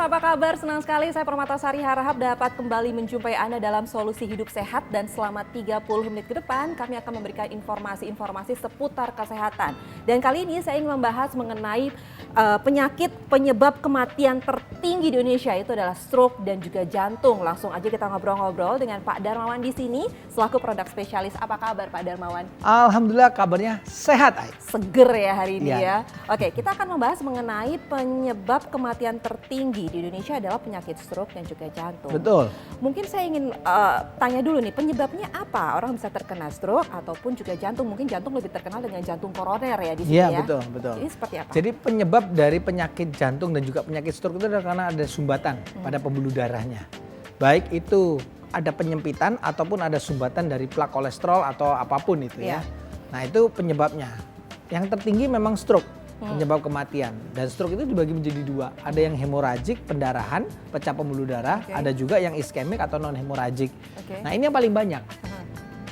apa kabar? Senang sekali saya Permatasari Harahap dapat kembali menjumpai Anda dalam Solusi Hidup Sehat, dan selama 30 menit ke depan kami akan memberikan informasi-informasi seputar kesehatan. Dan kali ini saya ingin membahas mengenai penyakit penyebab kematian tertinggi di Indonesia, itu adalah stroke dan juga jantung. Langsung aja kita ngobrol-ngobrol dengan Pak Darmawan di sini selaku produk spesialis. Apa kabar Pak Darmawan? Alhamdulillah kabarnya sehat, Ai. Seger ya hari ini ya. Oke, kita akan membahas mengenai penyebab kematian tertinggi di Indonesia adalah penyakit stroke dan juga jantung. Betul. Mungkin saya ingin tanya dulu nih, penyebabnya apa orang bisa terkena stroke ataupun juga jantung? Mungkin jantung lebih terkenal dengan jantung koroner ya di sini ya. Iya, betul. Ini seperti apa? Jadi penyebab dari penyakit jantung dan juga penyakit stroke itu adalah karena ada sumbatan pada pembuluh darahnya. Baik itu ada penyempitan ataupun ada sumbatan dari plak kolesterol atau apapun itu ya. Nah, itu penyebabnya. Yang tertinggi memang stroke, penyebab kematian. Dan stroke itu dibagi menjadi dua. Ada yang hemoragik, pendarahan, pecah pembuluh darah. Ada juga yang iskemik atau non hemoragik. Nah, ini yang paling banyak.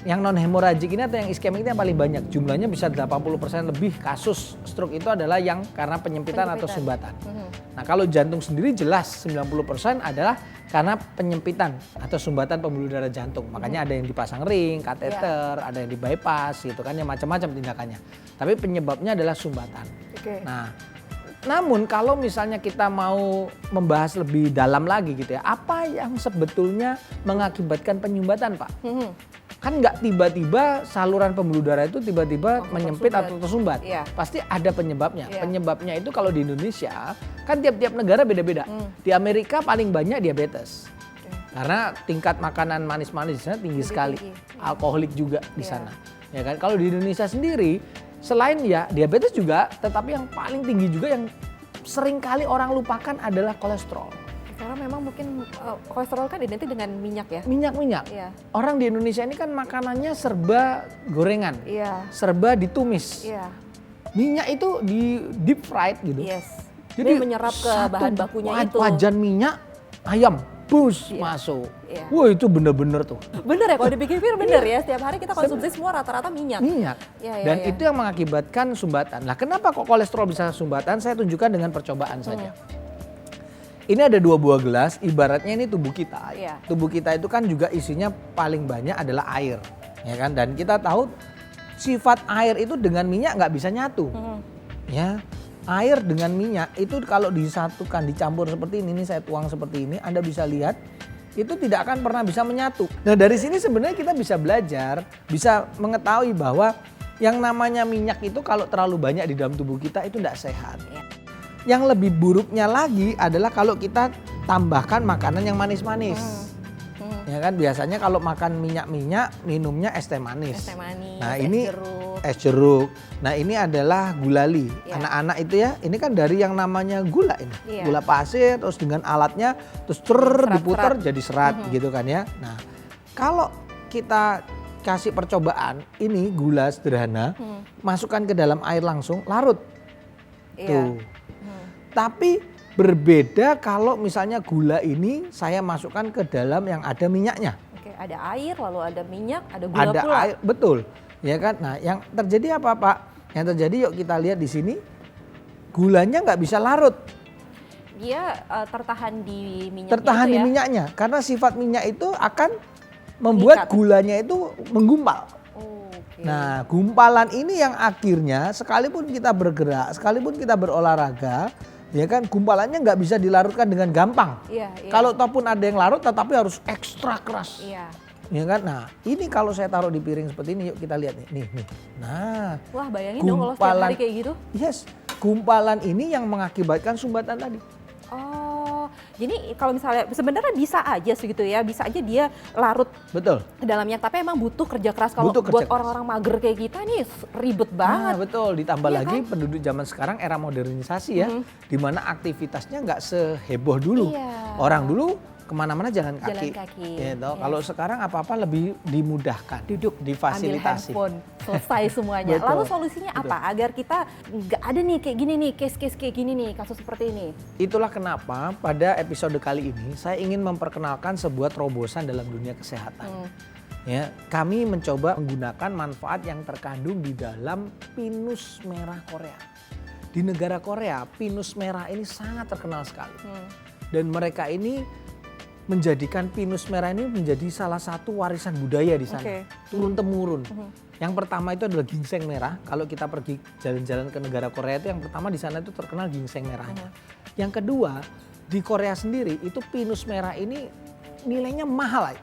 Yang non hemoragik ini atau yang iskemik ini yang paling banyak. Jumlahnya bisa 80% lebih kasus stroke itu adalah yang karena penyempitan atau sumbatan. Nah, kalau jantung sendiri jelas 90% adalah karena penyempitan atau sumbatan pembuluh darah jantung. Makanya ada yang dipasang ring, kateter, ada yang di bypass gitu kan, yang macam-macam tindakannya. Tapi penyebabnya adalah sumbatan. Nah, namun kalau misalnya kita mau membahas lebih dalam lagi gitu ya, apa yang sebetulnya mengakibatkan penyumbatan, Pak? Kan nggak tiba-tiba saluran pembuluh darah itu tiba-tiba menyempit atau tersumbat. Pasti ada penyebabnya. Penyebabnya itu kalau di Indonesia kan tiap-tiap negara beda-beda. Di Amerika paling banyak diabetes. Karena tingkat makanan manis-manis di sana tinggi sekali. Alkoholik juga di sana. Ya kan? Kalau di Indonesia sendiri selain ya diabetes juga, tetapi yang paling tinggi juga yang sering kali orang lupakan adalah kolesterol. Karena memang mungkin kolesterol kan identik dengan minyak ya? Minyak. Orang di Indonesia ini kan makanannya serba gorengan, serba ditumis. Minyak itu di deep fried gitu. Jadi menyerap ke bahan bakunya itu. Wajan minyak, ayam, bus masuk. Wah, itu bener-bener tuh. Bener ya, kalau dipikir-pikir bener ya. Setiap hari kita konsumsi semua rata-rata minyak. Dan itu yang mengakibatkan sumbatan. Nah, kenapa kok kolesterol bisa sumbatan? Saya tunjukkan dengan percobaan saja. Ini ada 2 buah gelas, ibaratnya ini tubuh kita. Tubuh kita itu kan juga isinya paling banyak adalah air, ya kan? Dan kita tahu sifat air itu dengan minyak nggak bisa nyatu, ya. Air dengan minyak itu kalau disatukan, dicampur seperti ini saya tuang seperti ini, Anda bisa lihat itu tidak akan pernah bisa menyatu. Nah, dari sini sebenarnya kita bisa belajar, bisa mengetahui bahwa yang namanya minyak itu kalau terlalu banyak di dalam tubuh kita itu tidak sehat. Yang lebih buruknya lagi adalah kalau kita tambahkan makanan yang manis-manis. Ya kan, biasanya kalau makan minyak-minyak minumnya es teh manis. Nah, ini es jeruk. Nah, ini adalah gulali. Anak-anak itu ya, ini kan dari yang namanya gula ini. Gula pasir terus dengan alatnya terus diputar jadi serat gitu kan ya. Nah, kalau kita kasih percobaan, ini gula sederhana, masukkan ke dalam air langsung, larut. Tuh. Tapi berbeda kalau misalnya gula ini saya masukkan ke dalam yang ada minyaknya. Ada air, lalu ada minyak, ada gula pula. Ada air, betul. Ya kan? Nah, yang terjadi apa, Pak? Yang terjadi yuk kita lihat di sini. Gulanya nggak bisa larut. Dia tertahan di minyaknya. Tertahan di minyaknya. Karena sifat minyak itu akan membuat gulanya itu menggumpal. Nah, gumpalan ini yang akhirnya sekalipun kita bergerak, sekalipun kita berolahraga, ya kan, gumpalannya nggak bisa dilarutkan dengan gampang. Kalau ataupun ada yang larut, tetapi harus ekstra keras. Ya kan, nah ini kalau saya taruh di piring seperti ini, yuk kita lihat nih. Nah, wah, bayangin dong kalau setiap hari kayak gitu. Gumpalan ini yang mengakibatkan sumbatan tadi. Jadi kalau misalnya sebenarnya bisa aja segitu ya, bisa aja dia larut ke dalamnya, tapi emang butuh kerja keras. Kalau buat orang-orang mager kayak kita nih ribet banget. Betul, ditambah lagi penduduk zaman sekarang era modernisasi ya, di mana aktivitasnya nggak seheboh dulu. Orang dulu kemana-mana jalan kaki. Gitu. Kalau sekarang apa-apa lebih dimudahkan, duduk, difasilitasi, ambil handphone, selesai semuanya. Lalu solusinya apa agar kita nggak ada nih kayak gini nih, case-case kayak gini nih, kasus seperti ini? Itulah kenapa pada episode kali ini saya ingin memperkenalkan sebuah terobosan dalam dunia kesehatan. Ya, kami mencoba menggunakan manfaat yang terkandung di dalam pinus merah Korea. Di negara Korea, pinus merah ini sangat terkenal sekali. Dan mereka ini menjadikan pinus merah ini menjadi salah satu warisan budaya di sana. Turun temurun. Yang pertama itu adalah ginseng merah. Kalau kita pergi jalan-jalan ke negara Korea itu yang pertama di sana itu terkenal ginseng merahnya. Yang kedua, di Korea sendiri itu pinus merah ini nilainya mahal.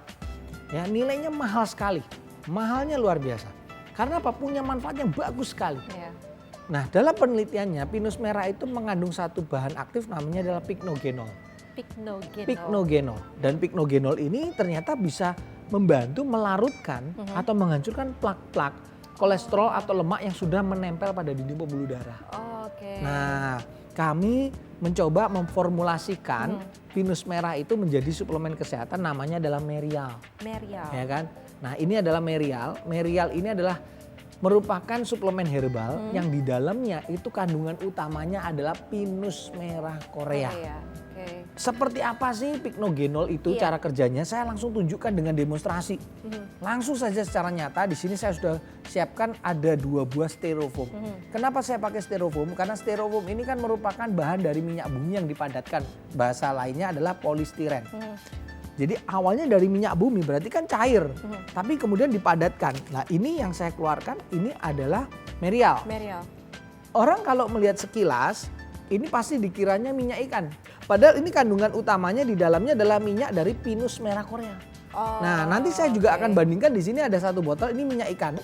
Ya, nilainya mahal sekali. Mahalnya luar biasa. Karena apa? Punya manfaat yang bagus sekali. Nah, dalam penelitiannya pinus merah itu mengandung satu bahan aktif namanya adalah pycnogenol. Pycnogenol. Dan pycnogenol ini ternyata bisa membantu melarutkan atau menghancurkan plak-plak kolesterol atau lemak yang sudah menempel pada dinding pembuluh darah. Nah, kami mencoba memformulasikan pinus merah itu menjadi suplemen kesehatan namanya adalah Merial. Ya kan? Nah, ini adalah Merial. Merial ini adalah merupakan suplemen herbal yang di dalamnya itu kandungan utamanya adalah pinus merah Korea. Seperti apa sih pycnogenol itu cara kerjanya? Saya langsung tunjukkan dengan demonstrasi. Langsung saja secara nyata di sini saya sudah siapkan ada 2 buah styrofoam. Kenapa saya pakai styrofoam? Karena styrofoam ini kan merupakan bahan dari minyak bumi yang dipadatkan. Bahasa lainnya adalah polistiren. Jadi awalnya dari minyak bumi berarti kan cair, tapi kemudian dipadatkan. Nah ini yang saya keluarkan ini adalah Merial. Orang kalau melihat sekilas ini pasti dikiranya minyak ikan. Padahal ini kandungan utamanya di dalamnya adalah minyak dari pinus merah Korea. Nah nanti saya juga akan bandingkan di sini ada 1 botol ini minyak ikan,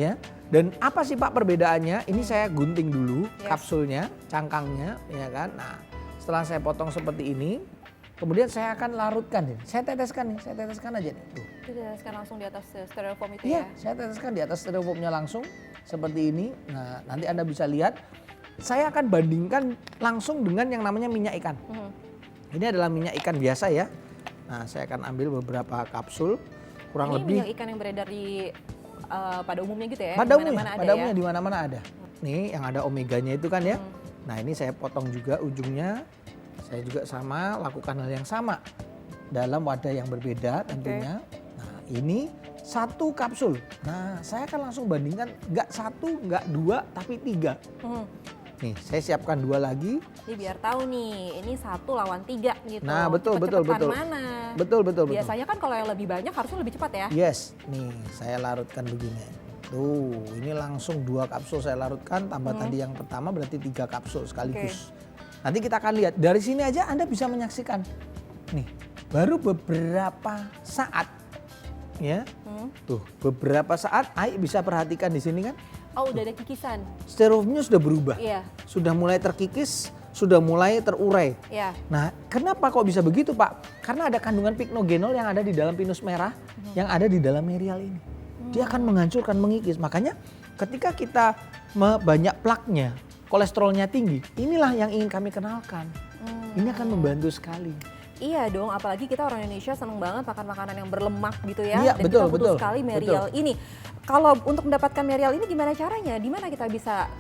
ya. Dan apa sih Pak perbedaannya? Ini saya gunting dulu kapsulnya, cangkangnya, ya kan. Nah setelah saya potong seperti ini. Kemudian saya akan larutkan nih. Saya teteskan aja nih. Tuh. Teteskan langsung di atas styrofoam itu ya? Saya teteskan di atas styrofoamnya langsung seperti ini. Nah, nanti Anda bisa lihat. Saya akan bandingkan langsung dengan yang namanya minyak ikan. Ini adalah minyak ikan biasa ya. Nah, saya akan ambil beberapa kapsul. Kurang ini lebih. Minyak ikan yang beredar di pada umumnya gitu ya? Pada umumnya di mana-mana ada. Nih yang ada omeganya itu kan ya. Nah, ini saya potong juga ujungnya. Saya juga sama lakukan hal yang sama dalam wadah yang berbeda tentunya. Nah ini 1 kapsul. Nah saya akan langsung bandingkan nggak 1, nggak 2, tapi 3. Nih saya siapkan 2 lagi. Ini biar tahu nih, ini 1 lawan 3 gitu. Nah betul. Mana? Betul. Biasanya kan kalau yang lebih banyak harusnya lebih cepat ya? Yes, nih saya larutkan begini. Tuh ini langsung 2 kapsul saya larutkan, tambah tadi yang pertama berarti 3 kapsul sekaligus. Nanti kita akan lihat, dari sini aja Anda bisa menyaksikan. Nih, baru beberapa saat. Ya, tuh beberapa saat, Ai bisa perhatikan di sini kan. Oh udah ada kikisan. Styrofoamnya sudah berubah. Iya. Sudah mulai terkikis, sudah mulai terurai. Iya. Nah, kenapa kok bisa begitu Pak? Karena ada kandungan pycnogenol yang ada di dalam pinus merah, yang ada di dalam Merial ini. Dia akan menghancurkan, mengikis. Makanya ketika kita banyak plaknya, kolesterolnya tinggi, inilah yang ingin kami kenalkan. Ini akan membantu sekali. Iya dong, apalagi kita orang Indonesia seneng banget makan makanan yang berlemak gitu ya. Iya, dan kita butuh sekali Merial ini. Kalau untuk mendapatkan Merial ini gimana caranya? Di mana kita bisa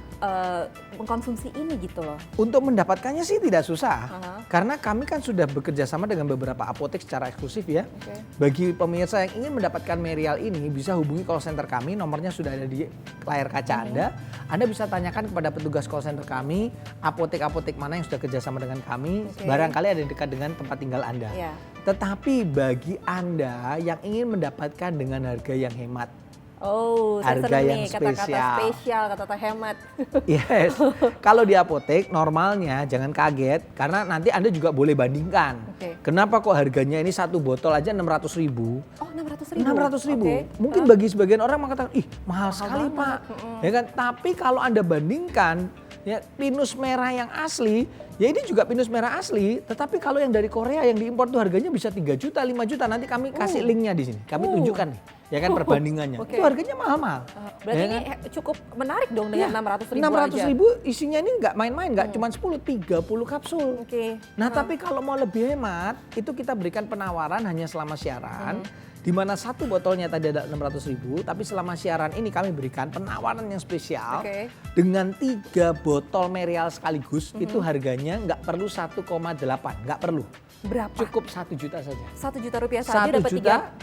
mengkonsumsi ini gitu loh? Untuk mendapatkannya sih tidak susah. Karena kami kan sudah bekerja sama dengan beberapa apotek secara eksklusif ya. Bagi pemirsa yang ingin mendapatkan Merial ini bisa hubungi call center kami, nomornya sudah ada di layar kaca Anda. Anda bisa tanyakan kepada petugas call center kami, apotek-apotek mana yang sudah kerjasama dengan kami, barangkali ada dekat dengan tempat tinggal Anda. Tetapi bagi Anda yang ingin mendapatkan dengan harga yang hemat, harga yang kata-kata spesial, kata-kata hemat. Yes, kalau di apotek normalnya jangan kaget karena nanti Anda juga boleh bandingkan. Kenapa kok harganya ini 1 botol aja 600.000? Oh 600.000? Mungkin bagi sebagian orang mengatakan, ih mahal sekali Pak. Ya kan? Tapi kalau Anda bandingkan ya pinus merah yang asli, ya ini juga pinus merah asli. Tetapi kalau yang dari Korea yang diimpor tuh harganya bisa 3 juta, 5 juta. Nanti kami kasih linknya di sini. Kami tunjukkan nih. Ya kan perbandingannya. Itu harganya mahal-mahal. Berarti ya ini kan? cukup menarik dong dengan 600.000 aja. 600.000 isinya ini nggak main-main, nggak cuma 10, 30 kapsul. Nah tapi kalau mau lebih hemat, itu kita berikan penawaran hanya selama siaran. Di mana 1 botolnya tadi ada 600.000, tapi selama siaran ini kami berikan penawaran yang spesial. Dengan 3 botol Merial sekaligus, itu harganya nggak perlu 1,8, nggak perlu. Berapa? Cukup 1 juta saja. 1 juta rupiah saja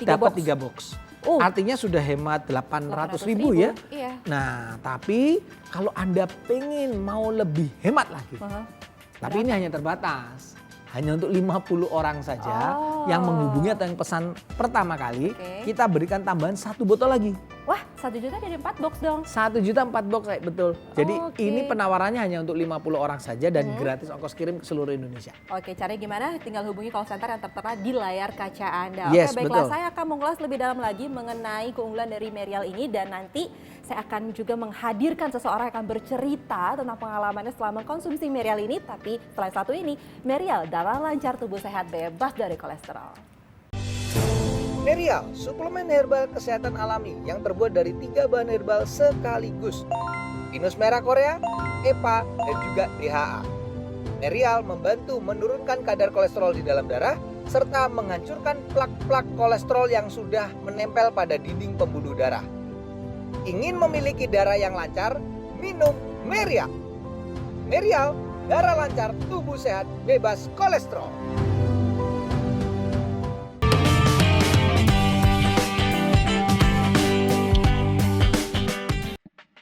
dapat 3 box. Artinya sudah hemat 800.000 ya. Nah tapi kalau Anda pengen mau lebih hemat lagi, tapi ini hanya terbatas. hanya untuk 50 orang saja yang menghubungi atau yang pesan pertama kali, kita berikan tambahan 1 botol lagi. Wah, 1 juta jadi 4 box dong. 1 juta 4 box, betul. Jadi ini penawarannya hanya untuk 50 orang saja dan gratis ongkos kirim ke seluruh Indonesia. Oke, caranya gimana? Tinggal hubungi call center yang tertera di layar kaca Anda. Yes, Oke, baiklah, betul. saya akan mengulas lebih dalam lagi mengenai keunggulan dari Merial ini dan nanti saya akan juga menghadirkan seseorang yang akan bercerita tentang pengalamannya setelah mengkonsumsi Merial ini. Tapi setelah satu ini, Merial darah lancar, tubuh sehat, bebas dari kolesterol. Merial, suplemen herbal kesehatan alami yang terbuat dari 3 bahan herbal sekaligus. Pinus merah Korea, EPA, dan juga DHA. Merial membantu menurunkan kadar kolesterol di dalam darah serta menghancurkan plak-plak kolesterol yang sudah menempel pada dinding pembuluh darah. Ingin memiliki darah yang lancar? Minum Merial. Merial, darah lancar, tubuh sehat, bebas kolesterol.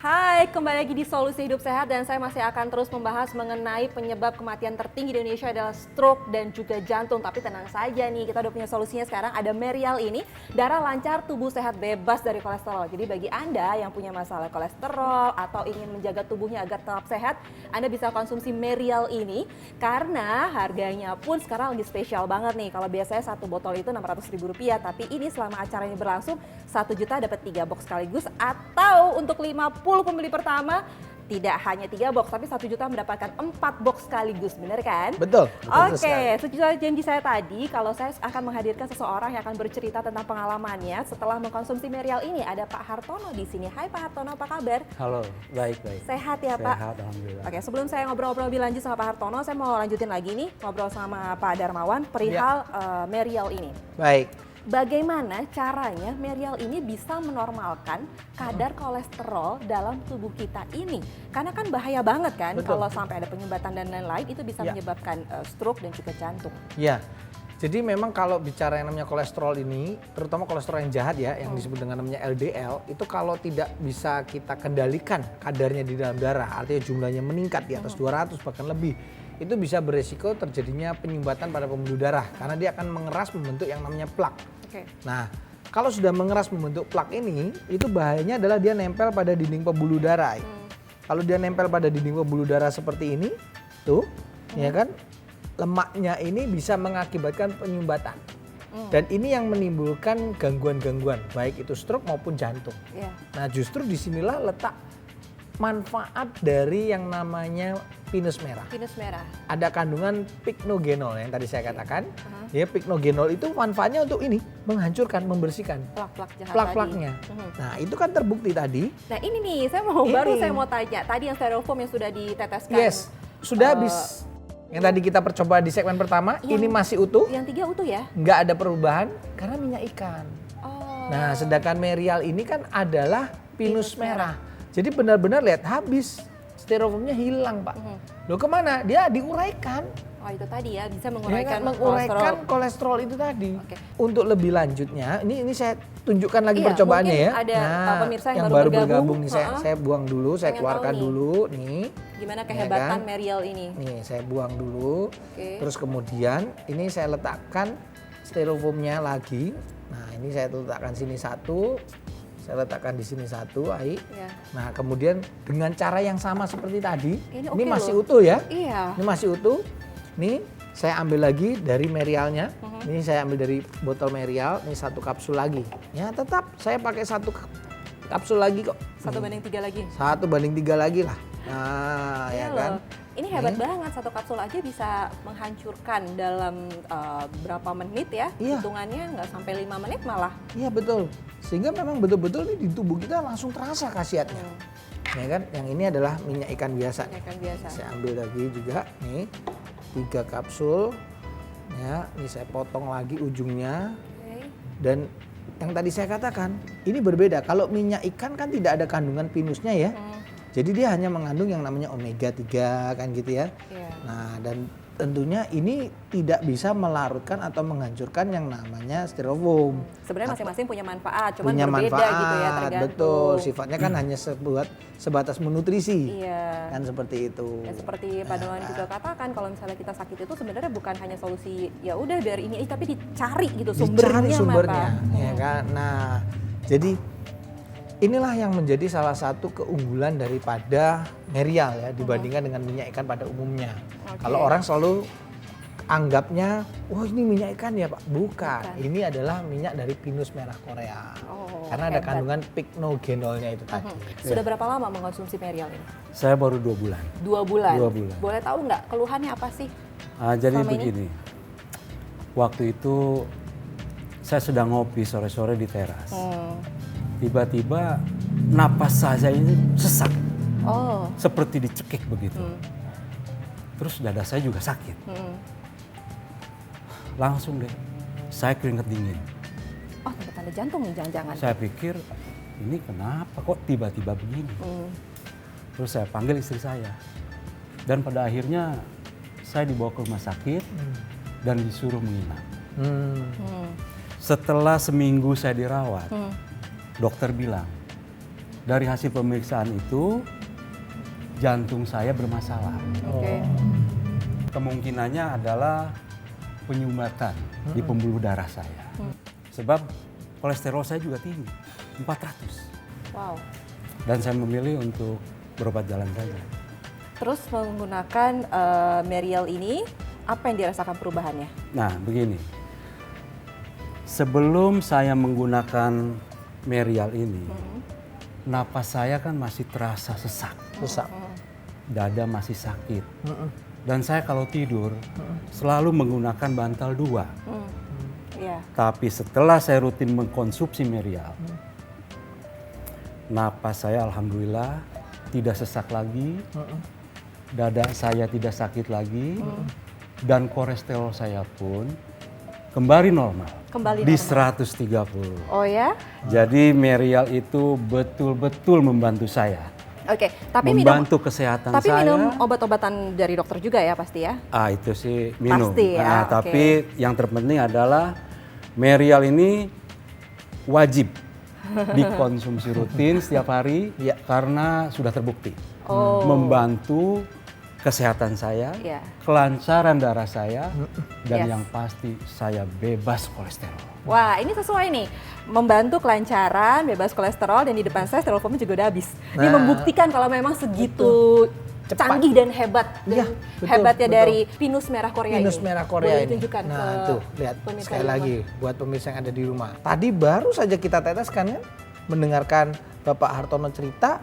Hai, kembali lagi di Solusi Hidup Sehat dan saya masih akan terus membahas mengenai penyebab kematian tertinggi di Indonesia adalah stroke dan juga jantung. Tapi tenang saja nih, kita udah punya solusinya sekarang. Ada Merial ini, darah lancar, tubuh sehat, bebas dari kolesterol. Jadi bagi Anda yang punya masalah kolesterol atau ingin menjaga tubuhnya agar tetap sehat, Anda bisa konsumsi Merial ini karena harganya pun sekarang lagi spesial banget nih. Kalau biasanya 1 botol itu Rp600.000, tapi ini selama acara ini berlangsung 1 juta dapat 3 box sekaligus, atau untuk 50 pembeli pertama tidak hanya 3 box tapi 1 juta mendapatkan 4 box sekaligus, benar kan? Betul. Oke, sesuai janji saya tadi, kalau saya akan menghadirkan seseorang yang akan bercerita tentang pengalamannya setelah mengkonsumsi Merial ini. Ada Pak Hartono di sini. Hai Pak Hartono, apa kabar? Halo, baik. Sehat ya Pak? Sehat, alhamdulillah. Oke, sebelum saya ngobrol-ngobrol lebih lanjut sama Pak Hartono, saya mau lanjutin lagi nih ngobrol sama Pak Darmawan perihal Merial ini. Baik. Bagaimana caranya Merial ini bisa menormalkan kadar kolesterol dalam tubuh kita ini? Karena kan bahaya banget kan. Betul. Kalau sampai ada penyumbatan dan lain-lain itu bisa menyebabkan stroke dan juga jantung. Ya, jadi memang kalau bicara yang namanya kolesterol ini, terutama kolesterol yang jahat ya, yang disebut dengan namanya LDL, itu kalau tidak bisa kita kendalikan kadarnya di dalam darah, artinya jumlahnya meningkat di atas 200 bahkan lebih, itu bisa beresiko terjadinya penyumbatan pada pembuluh darah karena dia akan mengeras membentuk yang namanya plak. Nah, kalau sudah mengeras membentuk plak ini, itu bahayanya adalah dia nempel pada dinding pembuluh darah. Kalau dia nempel pada dinding pembuluh darah seperti ini, tuh, ya kan, lemaknya ini bisa mengakibatkan penyumbatan. Dan ini yang menimbulkan gangguan-gangguan, baik itu stroke maupun jantung. Nah, justru disinilah letak manfaat dari yang namanya pinus merah. Pinus merah. Ada kandungan pycnogenol yang tadi saya katakan. Ya, pycnogenol itu manfaatnya untuk ini, menghancurkan, membersihkan Plak-plak jahat plak-plaknya. tadi. Nah, itu kan terbukti tadi. Nah ini nih, saya mau tanya. Tadi yang styrofoam yang sudah diteteskan. Yes, sudah habis. Yang tadi kita percoba di segmen pertama, ini masih utuh. Yang 3 utuh ya? Nggak ada perubahan karena minyak ikan. Nah, sedangkan Merial ini kan adalah pinus merah. Jadi benar-benar lihat habis, styrofoamnya hilang Pak. Loh kemana? Dia diuraikan. Oh itu tadi ya, bisa Menguraikan menguraikan kolesterol itu tadi. Oke. Untuk lebih lanjutnya, ini saya tunjukkan lagi percobaannya ya. Ada pemirsa yang baru baru bergabung nih, saya buang dulu, saya Pengen keluarkan tahu nih. dulu nih. Gimana Ya kehebatan kan? Merial ini? Nih, saya buang dulu. Oke. Terus kemudian ini saya letakkan styrofoamnya lagi. Nah, ini saya letakkan sini satu. Saya letakkan di sini satu, Ai. Ya. Nah, kemudian dengan cara yang sama seperti tadi, Ini ini oke masih loh. utuh ya. Iya. Ini masih utuh. Nih, saya ambil lagi dari Merialnya. Ini saya ambil dari botol Merial, ini 1 kapsul lagi. Ya, tetap saya pakai 1 kapsul lagi kok. 1:3 lagi. 1:3 lagi lah. Nah, Iya ya kan. loh. Ini hebat banget, 1 kapsul aja bisa menghancurkan dalam berapa menit ya. Iya. Hitungannya nggak sampai 5 menit malah. Iya betul. Sehingga memang betul-betul nih di tubuh kita langsung terasa khasiatnya. Ya kan? Yang ini adalah minyak ikan biasa. Minyak ikan biasa. Saya ambil lagi juga nih 3 kapsul. Ya, ini saya potong lagi ujungnya. Oke. Dan yang tadi saya katakan, ini berbeda. Kalau minyak ikan kan tidak ada kandungan pinusnya ya. Jadi dia hanya mengandung yang namanya omega 3 kan gitu ya. Iya. Nah, dan tentunya ini tidak bisa melarutkan atau menghancurkan yang namanya styrofoam. Sebenarnya masing-masing punya manfaat, cuman Punya berbeda manfaat, gitu ya, tergantung. betul. Sifatnya kan hanya sebatas menutrisi. Iya. Kan seperti itu. Ya, seperti Pak Doan juga katakan, kalau misalnya kita sakit itu sebenarnya bukan hanya solusi ya udah biar ini aja, tapi dicari gitu Dicari sumbernya, sumbernya, apa. ya kan. Nah, jadi inilah yang menjadi salah satu keunggulan daripada Merial ya dibandingkan dengan minyak ikan pada umumnya. Oke. Kalau orang selalu anggapnya, wah ini minyak ikan ya Pak. Bukan. Bukan. Ini adalah minyak dari pinus merah Korea. Oh, Karena ada hebat. kandungan pycnogenolnya itu tadi. Sudah berapa lama mengkonsumsi Merial ini? Saya baru 2 bulan. 2 bulan. 2 bulan. Boleh tahu nggak keluhannya apa sih? Jadi Selama ini? begini, waktu itu saya sedang ngopi sore-sore di teras. Tiba-tiba napas saya ini sesak, Oh. seperti dicekik begitu. Terus dada saya juga sakit. Langsung deh, saya keringat dingin. Oh, tanda-tanda jantung nih jangan-jangan. Saya pikir, ini kenapa kok tiba-tiba begini? Terus saya panggil istri saya. Dan pada akhirnya saya dibawa ke rumah sakit dan disuruh menginap. Setelah seminggu saya dirawat, dokter bilang, dari hasil pemeriksaan itu jantung saya bermasalah. Oke. Kemungkinannya adalah penyumbatan di pembuluh darah saya. Sebab kolesterol saya juga tinggi, 400. Wow. Dan saya memilih untuk berobat jalan saja. Terus menggunakan Merial ini, apa yang dirasakan perubahannya? Nah, begini. Sebelum saya menggunakan Merial ini, napas saya kan masih terasa sesak. Sesak. Dada masih sakit. Dan saya kalau tidur selalu menggunakan bantal 2. Iya. Tapi setelah saya rutin mengkonsumsi Merial, napas saya alhamdulillah tidak sesak lagi, dada saya tidak sakit lagi, dan kolesterol saya pun kembali normal. Kembali di normal. 130. Oh ya? Jadi Merial itu betul-betul membantu saya. Oke, tapi Membantu kesehatan tapi saya. minum obat-obatan dari dokter juga ya pasti ya? Itu sih minum. Pasti ya, oke. Tapi yang terpenting adalah Merial ini wajib dikonsumsi rutin setiap hari Ya. karena sudah terbukti Oh. membantu kesehatan saya, Ya. kelancaran darah saya, dan Yes. yang pasti saya bebas kolesterol. Wah, ini sesuai nih. Membantu kelancaran, bebas kolesterol, dan di depan saya styrofoamnya juga udah habis. Ini Nah. membuktikan kalau memang segitu Cepat. canggih dan hebat. Iya, Dan betul, hebatnya betul. dari pinus merah Korea Pinus ini. merah Korea Boleh ini. ditunjukkan Nah, ke tuh lihat pemirsa sekali di rumah. lagi buat pemirsa yang ada di rumah. Tadi baru saja kita teteskan kan, mendengarkan Bapak Hartono cerita,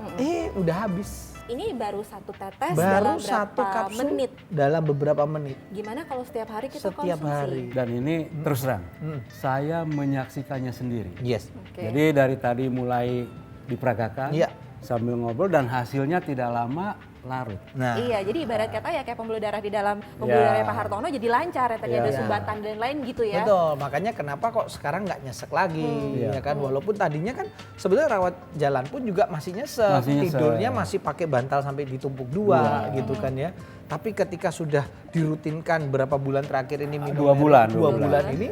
udah habis. Ini baru satu tetes Baru dalam satu berapa kapsul menit. dalam beberapa menit. Gimana kalau setiap hari kita Setiap konsumsi? hari. Dan ini terus terang, saya menyaksikannya sendiri. Yes. Oke. Jadi dari tadi mulai diperagakan, Iya. sambil ngobrol, dan hasilnya tidak lama larut. Nah, Iya, jadi ibarat kata ya kayak pembuluh darah di dalam pembuluh Ya. darah Pak Hartono jadi lancar ya, tadi Ya. ada Ya. sumbatan dan lain gitu ya. betul. Makanya kenapa kok sekarang nggak nyesek lagi, Iya. ya kan? Walaupun tadinya kan sebenarnya rawat jalan pun juga masih nyesek, Masih nyesek. tidurnya masih pakai bantal sampai ditumpuk 2 gitu kan ya. Tapi ketika sudah dirutinkan berapa bulan terakhir ini minum 2 bulan, 2 2 bulan bulan. ini,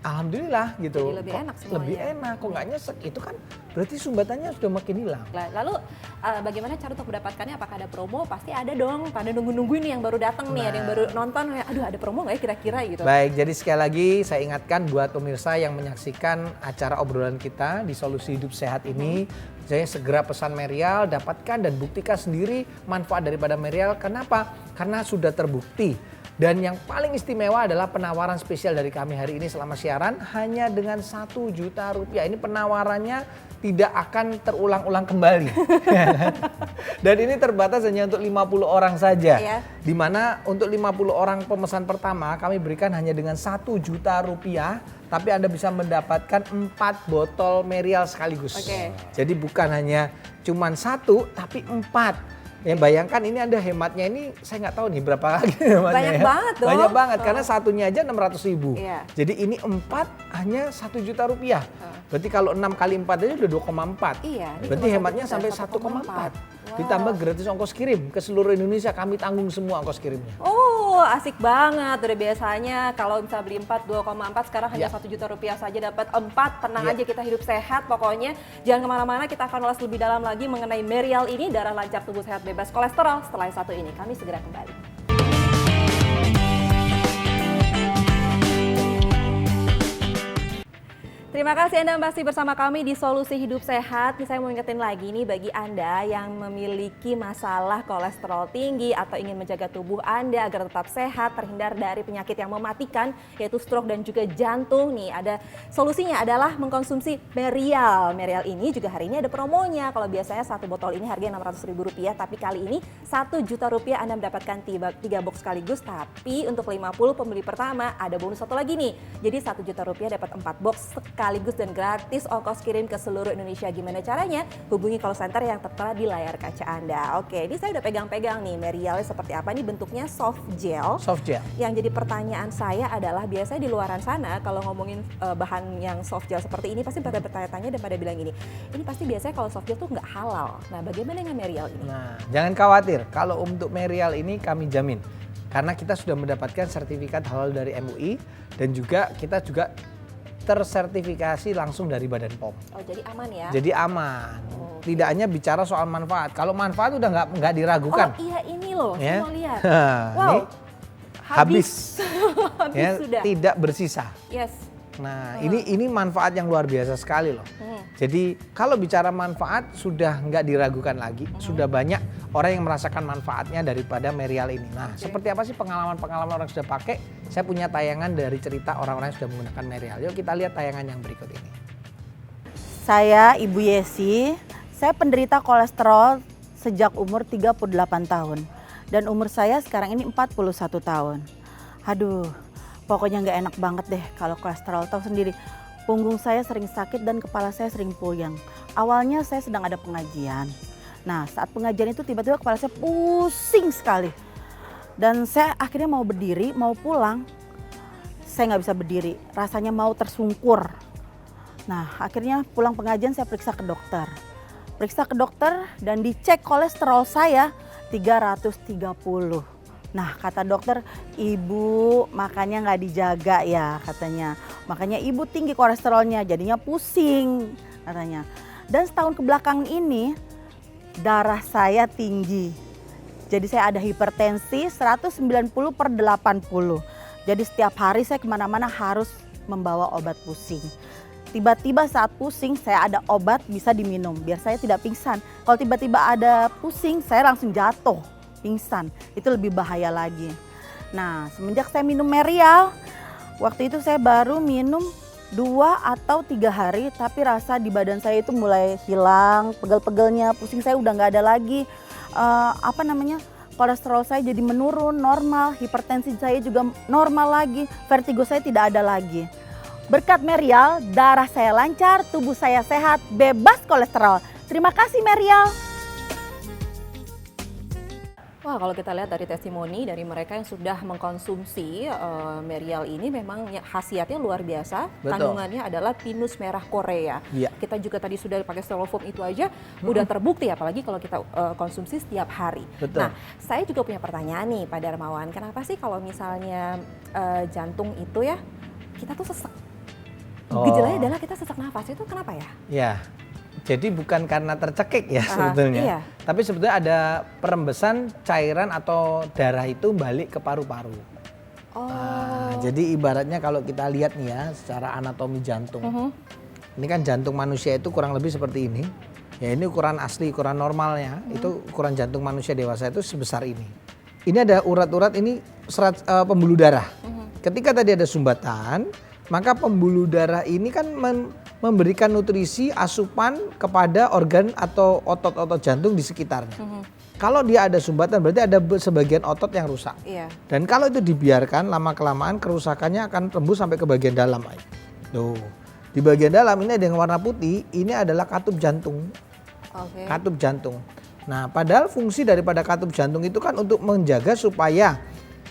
alhamdulillah gitu. Jadi lebih Kok enak semuanya. Lebih enak, kok nggak nyesek? Itu kan berarti sumbatannya sudah makin hilang. Lalu bagaimana cara untuk mendapatkannya? Apakah ada promo? Pasti ada dong. Pada nunggu-nunggu ini yang baru datang nih, ada yang baru nonton. Aduh, ada promo nggak ya kira-kira gitu? Baik, jadi sekali lagi saya ingatkan buat pemirsa yang menyaksikan acara obrolan kita di Solusi Hidup Sehat ini, saya segera pesan Merial, dapatkan dan buktikan sendiri manfaat daripada Merial. Kenapa? Karena sudah terbukti. Dan yang paling istimewa adalah penawaran spesial dari kami hari ini selama siaran hanya dengan 1 juta rupiah. Ini penawarannya tidak akan terulang-ulang kembali. Dan ini terbatas hanya untuk 50 orang saja. Iya. Di mana untuk 50 orang pemesan pertama kami berikan hanya dengan 1 juta rupiah. Tapi Anda bisa mendapatkan 4 botol Merial sekaligus. Oke. Jadi bukan hanya cuman 1 tapi 4. Ya bayangkan ini Anda hematnya ini saya nggak tahu nih berapa lagi hematnya. Banyak ya. banget dong. Banyak banget karena satunya aja 600.000. Iya. Jadi ini 4 hanya 1 juta rupiah. Berarti kalau 6 kali 4 aja udah 2,4. Iya. ini Berarti cuma hematnya 1 sampai juta, 1,4. 1,4. Ditambah gratis ongkos kirim ke seluruh Indonesia, kami tanggung semua ongkos kirimnya. Oh, asik banget. Udah biasanya kalau bisa beli 4, 2,4, sekarang hanya Ya. 1 juta rupiah saja dapat 4. Tenang Ya. aja, kita hidup sehat pokoknya. Jangan kemana-mana, kita akan ulas lebih dalam lagi mengenai Merial ini, darah lancar, tubuh sehat, bebas kolesterol. Setelah yang satu ini, kami segera kembali. Terima kasih Anda masih bersama kami di Solusi Hidup Sehat. Saya mau ingetin lagi nih bagi Anda yang memiliki masalah kolesterol tinggi atau ingin menjaga tubuh Anda agar tetap sehat, terhindar dari penyakit yang mematikan yaitu stroke dan juga jantung nih. Ada solusinya adalah mengkonsumsi Merial. Merial ini juga hari ini ada promonya. Kalau biasanya satu botol ini harganya Rp600.000, tapi kali ini Rp1 juta Anda mendapatkan 3 box sekaligus. Tapi untuk 50 pembeli pertama ada bonus satu lagi nih. Jadi Rp1 juta dapat 4 box sekaligus dan gratis ongkos kirim ke seluruh Indonesia. Gimana caranya? Hubungi call center yang tertera di layar kaca Anda. Oke, ini saya udah pegang-pegang nih Merialnya seperti apa nih, bentuknya soft gel. Soft gel. Yang jadi pertanyaan saya adalah biasanya di luaran sana kalau ngomongin bahan yang soft gel seperti ini pasti pada bertanya-tanya dan pada bilang gini, ini pasti biasanya kalau soft gel tuh nggak halal. Nah, bagaimana dengan Merial ini? Nah, jangan khawatir, kalau untuk Merial ini kami jamin. Karena kita sudah mendapatkan sertifikat halal dari MUI dan juga kita juga tersertifikasi langsung dari Badan POM. Oh, jadi aman ya? Jadi aman. Oh, Tidak hanya bicara soal manfaat. Kalau manfaat udah nggak diragukan. Oh iya, ini loh, Ya. saya mau lihat. Ini Wow, habis. habis Ya, sudah. tidak bersisa. Yes. Nah, ini manfaat yang luar biasa sekali loh. Jadi kalau bicara manfaat sudah nggak diragukan lagi, sudah banyak orang yang merasakan manfaatnya daripada Merial ini. Nah, seperti apa sih pengalaman-pengalaman orang yang sudah pakai? Saya punya tayangan dari cerita orang-orang yang sudah menggunakan Merial. Yuk kita lihat tayangan yang berikut ini. Saya Ibu Yesi, saya penderita kolesterol sejak umur 38 tahun. Dan umur saya sekarang ini 41 tahun. Aduh, pokoknya nggak enak banget deh kalau kolesterol. Tahu sendiri, punggung saya sering sakit dan kepala saya sering puyeng. Awalnya saya sedang ada pengajian. Nah, saat pengajian itu tiba-tiba kepala saya pusing sekali. Dan saya akhirnya mau berdiri, mau pulang. Saya nggak bisa berdiri, rasanya mau tersungkur. Nah, akhirnya pulang pengajian saya periksa ke dokter. Periksa ke dokter dan dicek kolesterol saya 330. Nah, kata dokter, ibu makanya nggak dijaga ya katanya. Makanya ibu tinggi kolesterolnya, jadinya pusing katanya. Dan setahun kebelakang ini darah saya tinggi. Jadi saya ada hipertensi 190/80. Jadi setiap hari saya kemana-mana harus membawa obat pusing. Tiba-tiba saat pusing saya ada obat bisa diminum biar saya tidak pingsan. Kalau tiba-tiba ada pusing saya langsung jatuh. Pingsan, itu lebih bahaya lagi. Nah, semenjak saya minum Merial, waktu itu saya baru minum 2 atau 3 hari, tapi rasa di badan saya itu mulai hilang, pegel-pegelnya, pusing saya udah nggak ada lagi. Kolesterol saya jadi menurun, normal, hipertensi saya juga normal lagi, vertigo saya tidak ada lagi. Berkat Merial, darah saya lancar, tubuh saya sehat, bebas kolesterol. Terima kasih Merial. Wah, kalau kita lihat dari testimoni dari mereka yang sudah mengkonsumsi Merial ini memang khasiatnya luar biasa. Betul. Kandungannya adalah pinus merah Korea. Iya. Kita juga tadi sudah pakai styrofoam itu aja udah terbukti, apalagi kalau kita konsumsi setiap hari. Betul. Nah, saya juga punya pertanyaan nih Pak Darmawan. Kenapa sih kalau misalnya jantung itu ya kita tuh sesek? Gejalanya adalah kita sesak nafas, itu kenapa ya? Ya, jadi bukan karena tercekik ya sebetulnya. Iya. Tapi sebetulnya ada perembesan cairan atau darah itu balik ke paru-paru. Oh. Nah, jadi ibaratnya kalau kita lihat nih ya secara anatomi jantung. Ini kan jantung manusia itu kurang lebih seperti ini. Ya ini ukuran asli, ukuran normalnya. Itu ukuran jantung manusia dewasa itu sebesar ini. Ini ada urat-urat, ini pembuluh darah. Ketika tadi ada sumbatan, maka pembuluh darah ini kan memberikan nutrisi asupan kepada organ atau otot-otot jantung di sekitarnya. Kalau dia ada sumbatan berarti ada sebagian otot yang rusak. Iya. Dan kalau itu dibiarkan lama-kelamaan kerusakannya akan tembus sampai ke bagian dalam. Tuh. Di bagian dalam ini ada yang warna putih, ini adalah katup jantung. Oke. Katup jantung. Nah, padahal fungsi daripada katup jantung itu kan untuk menjaga supaya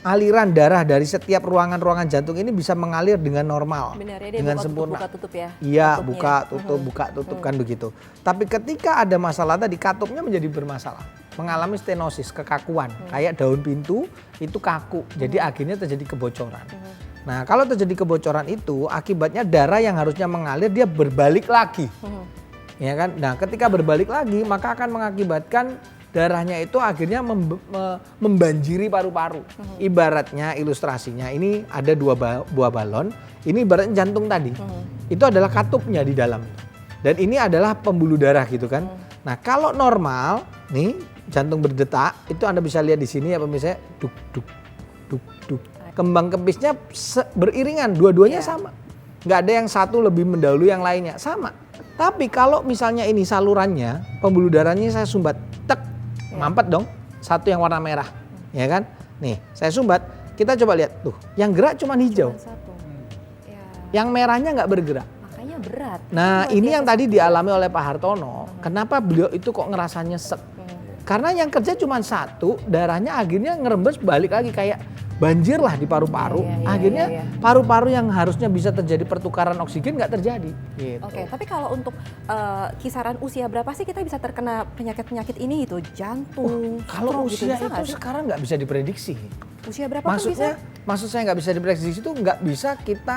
aliran darah dari setiap ruangan-ruangan jantung ini bisa mengalir dengan normal, Benar ya, dia dengan buka sempurna. tutup, buka tutup ya. Iya, Tutupnya. buka tutup kan begitu. Tapi ketika ada masalah tadi katupnya menjadi bermasalah, mengalami stenosis, kekakuan, kayak daun pintu itu kaku, jadi akhirnya terjadi kebocoran. Nah, kalau terjadi kebocoran itu akibatnya darah yang harusnya mengalir dia berbalik lagi. Ya kan? Nah, ketika berbalik lagi maka akan mengakibatkan darahnya itu akhirnya membanjiri paru-paru. Ibaratnya ilustrasinya ini ada buah balon, ini ibaratnya jantung tadi. Itu adalah katupnya di dalam. Dan ini adalah pembuluh darah gitu kan. Nah, kalau normal nih jantung berdetak itu Anda bisa lihat di sini ya pemirsa, duk duk duk duk. Kembang kempisnya beriringan, dua-duanya sama. Nggak ada yang satu lebih mendahului yang lainnya, sama. Tapi kalau misalnya ini salurannya, pembuluh darahnya saya sumbat, tek, mampet dong. Satu yang warna merah, ya kan? Nih, saya sumbat, kita coba lihat tuh, yang gerak cuma hijau. Cuman satu. Ya, Yang merahnya nggak bergerak. makanya berat. Nah, Luar ini biasa yang tadi sekali. dialami oleh Pak Hartono. Kenapa beliau itu kok ngerasa nyesek? Karena yang kerja cuma satu, darahnya akhirnya ngerembes balik lagi kayak banjir lah di paru-paru. Iya, iya, Akhirnya iya, iya. paru-paru yang harusnya bisa terjadi pertukaran oksigen nggak terjadi. Gitu. Oke, tapi kalau untuk kisaran usia berapa sih kita bisa terkena penyakit-penyakit ini itu? Jantung, Kalau stroke gitu, usia bisa nggak itu sih? sekarang nggak bisa diprediksi. Usia berapa pun bisa? Maksud saya nggak bisa diprediksi itu nggak bisa kita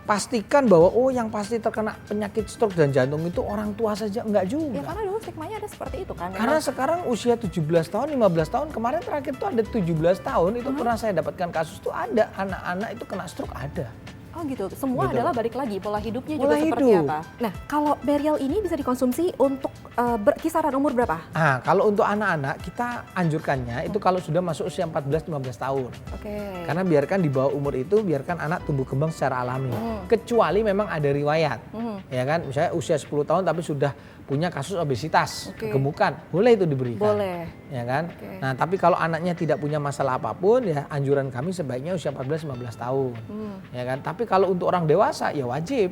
pastikan bahwa oh yang pasti terkena penyakit stroke dan jantung itu orang tua saja, nggak juga. Ya karena dulu stigmanya ada seperti itu kan. Karena Memang- sekarang usia 17 tahun, 15 tahun, kemarin terakhir tuh ada 17 tahun, itu pernah saya dapatkan kasus tuh ada anak-anak itu kena stroke ada. Oh gitu, semua Betul. adalah balik lagi pola hidupnya Pola juga seperti hidup. apa. Nah, kalau berial ini bisa dikonsumsi untuk kisaran umur berapa? Nah, kalau untuk anak-anak kita anjurkannya itu kalau sudah masuk usia 14-15 tahun. Oke. Karena biarkan di bawah umur itu biarkan anak tumbuh kembang secara alami. Kecuali memang ada riwayat. Ya kan, misalnya usia 10 tahun tapi sudah punya kasus obesitas, Oke. kegemukan, boleh itu diberikan. Boleh. Ya kan? Oke. Nah, tapi kalau anaknya tidak punya masalah apapun ya anjuran kami sebaiknya usia 14-15 tahun. Ya kan? Tapi kalau untuk orang dewasa ya wajib.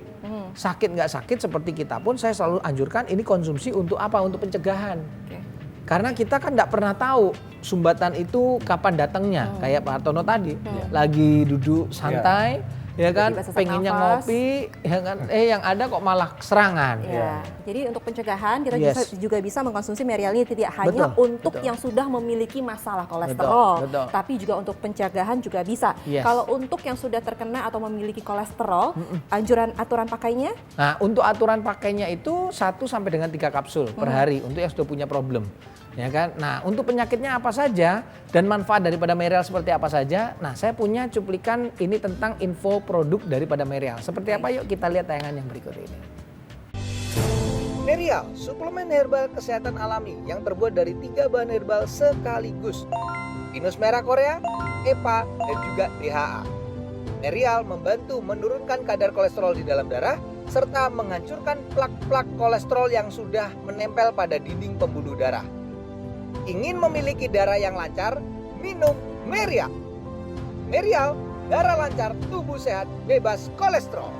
Sakit nggak sakit seperti kita pun saya selalu anjurkan ini konsumsi untuk apa? Untuk pencegahan. Oke. Karena kita kan nggak pernah tahu sumbatan itu kapan datangnya. Kayak Pak Hartono tadi, lagi duduk santai, ya kan, Tiba-tiba sesak pengennya nafas. ngopi, ya kan, yang ada kok malah serangan. Ya, jadi untuk pencegahan kita Yes. juga bisa mengkonsumsi Merial ini tidak hanya Betul, untuk betul. yang sudah memiliki masalah kolesterol, Betul. tapi juga untuk pencegahan juga bisa. Yes. Kalau untuk yang sudah terkena atau memiliki kolesterol, aturan pakainya? Nah, untuk aturan pakainya itu 1 sampai dengan 3 kapsul per hari untuk yang sudah punya problem. Ya kan? Nah, untuk penyakitnya apa saja dan manfaat daripada Merial seperti apa saja. Nah, saya punya cuplikan ini tentang info produk daripada Merial. Seperti apa? Yuk kita lihat tayangan yang berikut ini. Merial, suplemen herbal kesehatan alami yang terbuat dari 3 bahan herbal sekaligus. Pinus merah Korea, EPA, dan juga DHA. Merial membantu menurunkan kadar kolesterol di dalam darah serta menghancurkan plak-plak kolesterol yang sudah menempel pada dinding pembuluh darah. Ingin memiliki darah yang lancar? Minum Merial. Merial, darah lancar, tubuh sehat, bebas kolesterol.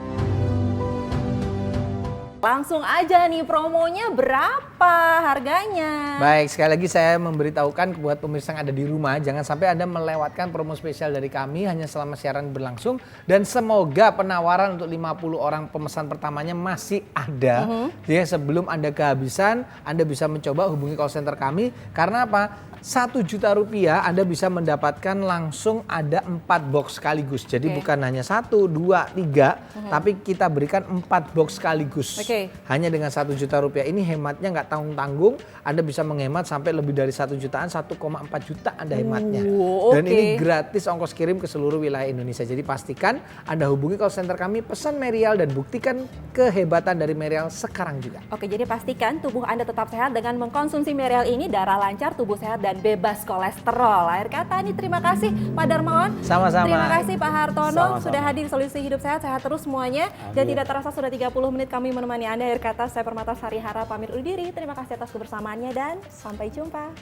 Langsung aja nih promonya berapa harganya? Baik, sekali lagi saya memberitahukan buat pemirsa yang ada di rumah, jangan sampai Anda melewatkan promo spesial dari kami hanya selama siaran berlangsung. Dan semoga penawaran untuk 50 orang pemesan pertamanya masih ada. Jadi sebelum Anda kehabisan, Anda bisa mencoba hubungi call center kami. Karena apa? 1 juta rupiah Anda bisa mendapatkan langsung ada 4 box sekaligus. Jadi Oke. bukan hanya 1, 2, 3, tapi kita berikan 4 box sekaligus. Oke. Hanya dengan 1 juta rupiah ini hematnya nggak tanggung-tanggung. Anda bisa menghemat sampai lebih dari 1 jutaan, 1,4 juta Anda hematnya. Dan oke. ini gratis ongkos kirim ke seluruh wilayah Indonesia. Jadi pastikan Anda hubungi call center kami, pesan Merial dan buktikan kehebatan dari Merial sekarang juga. Oke, jadi pastikan tubuh Anda tetap sehat dengan mengkonsumsi Merial ini, darah lancar, tubuh sehat, dan bebas kolesterol. Akhir kata ini terima kasih Pak Darmawan. Sama-sama. Terima kasih Pak Hartono Sama-sama. sudah hadir di Solusi Hidup Sehat. Sehat terus semuanya. Dan Amin. tidak terasa sudah 30 menit kami menemani Anda. Akhir kata saya Permata Sarihara pamit undur diri. Terima kasih atas kebersamaannya dan sampai jumpa.